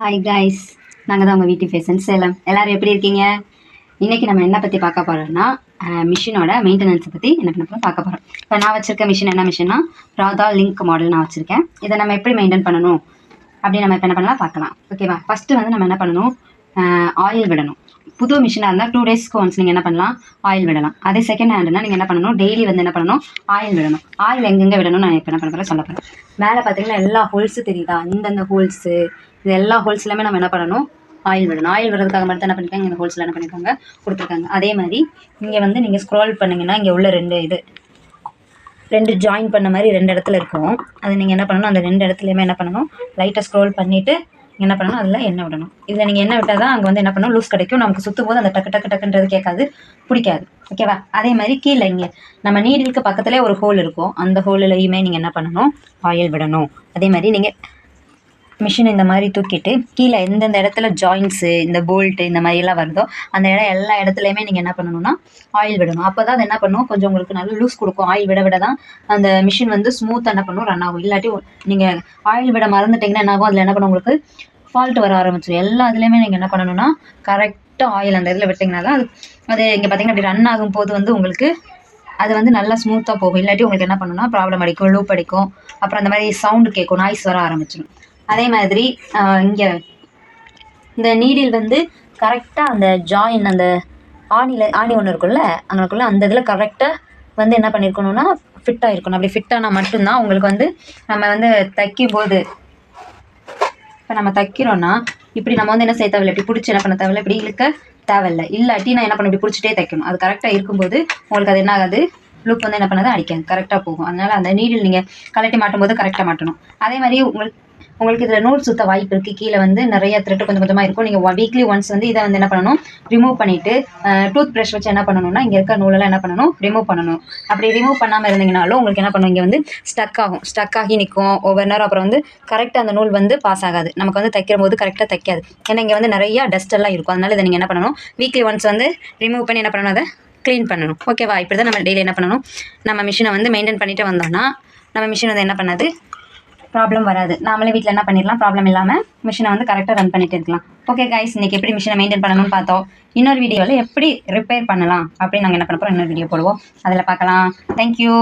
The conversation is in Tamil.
ஹாய் கைஸ், நாங்கள் தான் உங்கள் வீட்டு ஃபேஷன் சேலம். எல்லோரும் எப்படி இருக்கீங்க? இன்றைக்கி நம்ம என்ன பற்றி பார்க்க போகிறோம்னா மிஷினோட மெயின்டெனன்ஸை பற்றி என்ன பண்ண போகிறோம் பார்க்க போகிறோம். இப்போ நான் வச்சுருக்க மிஷின் என்ன மிஷின்னா ராதா லிங்க் மாடல் நான் வச்சுருக்கேன். இதை நம்ம எப்படி மெயின்டைன் பண்ணணும் அப்படின்னு நம்ம இப்போ என்ன பண்ணலாம் பார்க்கலாம். ஓகேவா? ஃபஸ்ட்டு வந்து நம்ம என்ன பண்ணணும், ஆயில் விடணும். புது மிஷினாக இருந்தால் 2 டேஸ்க்கு ஒன்ஸ் நீங்கள் என்ன பண்ணலாம், ஆயில் விடலாம். அதே செகண்ட் ஹேண்டுனா நீங்கள் என்ன பண்ணணும், டெய்லி வந்து என்ன பண்ணணும், ஆயில் விடணும். ஆயில் எங்கெங்கே விடணும் நான் இப்போ என்ன பண்ண போகிறேன் சொல்ல போகிறேன். மேலே பார்த்தீங்கன்னா எல்லா ஹோல்ஸும் தெரியுதா, இந்தந்த ஹோல்ஸு, இது எல்லா ஹோல்ஸ்லையுமே நம்ம என்ன பண்ணணும், ஆயில் விடணும். ஆயில் விடுறதுக்காக மட்டும் என்ன பண்ணியிருக்காங்க, இந்த ஹோல்ஸில் என்ன பண்ணியிருக்காங்க கொடுத்துருக்காங்க. அதே மாதிரி இங்கே வந்து நீங்கள் ஸ்க்ரோல் பண்ணிங்கன்னா இங்கே உள்ள ரெண்டு ஜாயின் பண்ண மாதிரி 2 இடத்துல இருக்கும். அது நீங்கள் என்ன பண்ணணும், அந்த 2 இடத்துலையுமே என்ன பண்ணணும், லைட்டாக ஸ்க்ரோல் பண்ணிவிட்டு என்ன பண்ணணும், அதில் எண்ணெய் விடணும். இதில் நீங்கள் எண்ணெய் விட்டால் தான் அங்கே வந்து என்ன பண்ணணும், லூஸ் கிடைக்கும். நமக்கு சுற்றும் போது அந்த டக்கு டக்கு டக்குன்றது கேட்காது, பிடிக்காது. ஓகேவா? அதே மாதிரி கீழே இங்கே நம்ம நீடிலுக்கு பக்கத்துலேயே ஒரு ஹோல் இருக்கும். அந்த ஹோல்லையுமே நீங்கள் என்ன பண்ணணும், ஆயில் விடணும். அதே மாதிரி நீங்கள் மிஷின் இந்த மாதிரி தூக்கிட்டு கீழே எந்தெந்த இடத்துல ஜாயின்ட்ஸு, இந்த போல்ட்டு இந்த மாதிரிலாம் வருதோ அந்த எல்லா இடத்துலையுமே நீங்கள் என்ன பண்ணணும்னா ஆயில் விடணும். அப்போ தான் அது என்ன பண்ணும், கொஞ்சம் உங்களுக்கு நல்ல லூஸ் கொடுக்கும். ஆயில் விட தான் அந்த மிஷின் வந்து ஸ்மூத்தாக என்ன பண்ணும், ரன் ஆகும். இல்லாட்டி நீங்கள் ஆயில் விட மறந்துட்டிங்கன்னா என்ன ஆகும், அதில் என்ன பண்ணும், உங்களுக்கு ஃபால்ட் வர ஆரம்பிச்சிடும். எல்லா இதுலேயுமே நீங்கள் என்ன பண்ணணும்னா கரெக்டாக ஆயில் அந்த இதில் விட்டிங்கன்னா தான் அது இங்கே பார்த்தீங்கன்னா அப்படி ரன் ஆகும் போது வந்து உங்களுக்கு அது வந்து நல்லா ஸ்மூத்தாக போகும். இல்லாட்டி உங்களுக்கு என்ன பண்ணணும்னா ப்ராப்ளம் அடிக்கும், லூப் அடிக்கும். அப்புறம் அந்த மாதிரி சவுண்டு கேட்கும், நாய்ஸ் வர ஆரம்பிச்சிடும். அதே மாதிரி இங்கே இந்த நீடில் வந்து கரெக்டாக அந்த ஜாயின், அந்த ஆணி ஒன்று இருக்குல்ல, அங்கேக்குள்ளே அந்த இதில் கரெக்டாக வந்து என்ன பண்ணியிருக்கணும்னா ஃபிட்டாக இருக்கணும். அப்படி ஃபிட்டானால் மட்டும்தான் உங்களுக்கு வந்து நம்ம வந்து தைக்கும் போது, இப்போ நம்ம தைக்கிறோன்னா இப்படி நம்ம வந்து என்ன செய்ய தேவையில்லை, இப்படி பிடிச்சி என்ன பண்ண தேவையில்லை, இப்படி இழுக்க தேவையில்லை. இல்லாட்டி நான் என்ன பண்ண, இப்படி பிடிச்சிட்டே தைக்கணும். அது கரெக்டாக இருக்கும்போது உங்களுக்கு அது என்ன ஆகாது, லூப் வந்து என்ன பண்ணாது, அடிக்காது, கரெக்டாக போகும். அதனால் அந்த நீடில் நீங்கள் கலட்டி மாட்டும் போது கரெக்டாக மாட்டணும். அதே மாதிரி உங்களுக்கு இதில் நூல் சுத்த வாய்ப்பு இருக்குது. கீழே வந்து நிறைய த்ரெட்டு கொஞ்சம் கொஞ்சமாக இருக்கும். நீங்கள் வீக்லி ஒன்ஸ் வந்து இதை வந்து என்ன பண்ணணும், ரிமூவ் பண்ணிவிட்டு டூத் ப்ரஷ் வச்சு என்ன பண்ணணும்னா இங்கே இருக்க நூலெல்லாம் என்ன பண்ணணும், ரிமூவ் பண்ணணும். அப்படி ரிமூவ் பண்ணாமல் இருந்தீங்கனாலும் உங்களுக்கு என்ன பண்ணும், இங்கே வந்து ஸ்டக் ஆகி நிற்கும் ஒவ்வொரு நேரம். அப்புறம் வந்து கரெக்டாக அந்த நூல் வந்து பாஸ் ஆகாது, நமக்கு வந்து தைக்கிற போது கரெக்டாக தைக்காது. ஏன்னா இங்கே வந்து நிறையா டஸ்ட் எல்லாம் இருக்கும். அதனால் இதை நீங்கள் என்ன பண்ணணும், வீக்லி ஒன்ஸ் வந்து ரிமூவ் பண்ணி என்ன பண்ணணும், அதை க்ளீன் பண்ணணும். ஓகேவா? இப்படி தான் நம்ம டெய்லி என்ன பண்ணணும், நம்ம மிஷினை வந்து மெயின்டைன் பண்ணிட்டு வந்தோம்னா நம்ம மிஷின் வந்து என்ன பண்ணாது, ப்ராப்ளம் வராது. நாமளே வீட்டில் என்ன பண்ணிடலாம், ப்ராப்ளம் இல்லாமல் மிஷினை வந்து கரெக்டாக ரன் பண்ணிட்டு இருக்கலாம். ஓகே கைஸ், இன்றைக்கி எப்படி மிஷினை மெயின்டைன் பண்ணணும்னு பார்த்தோம். இன்னொரு வீடியோவில் எப்படி ரிப்பேர் பண்ணலாம் அப்படின்னு நாங்கள் என்ன பண்ண போகிறோம், இன்னொரு வீடியோ போடுவோம், அதில் பார்க்கலாம். தேங்க்யூ.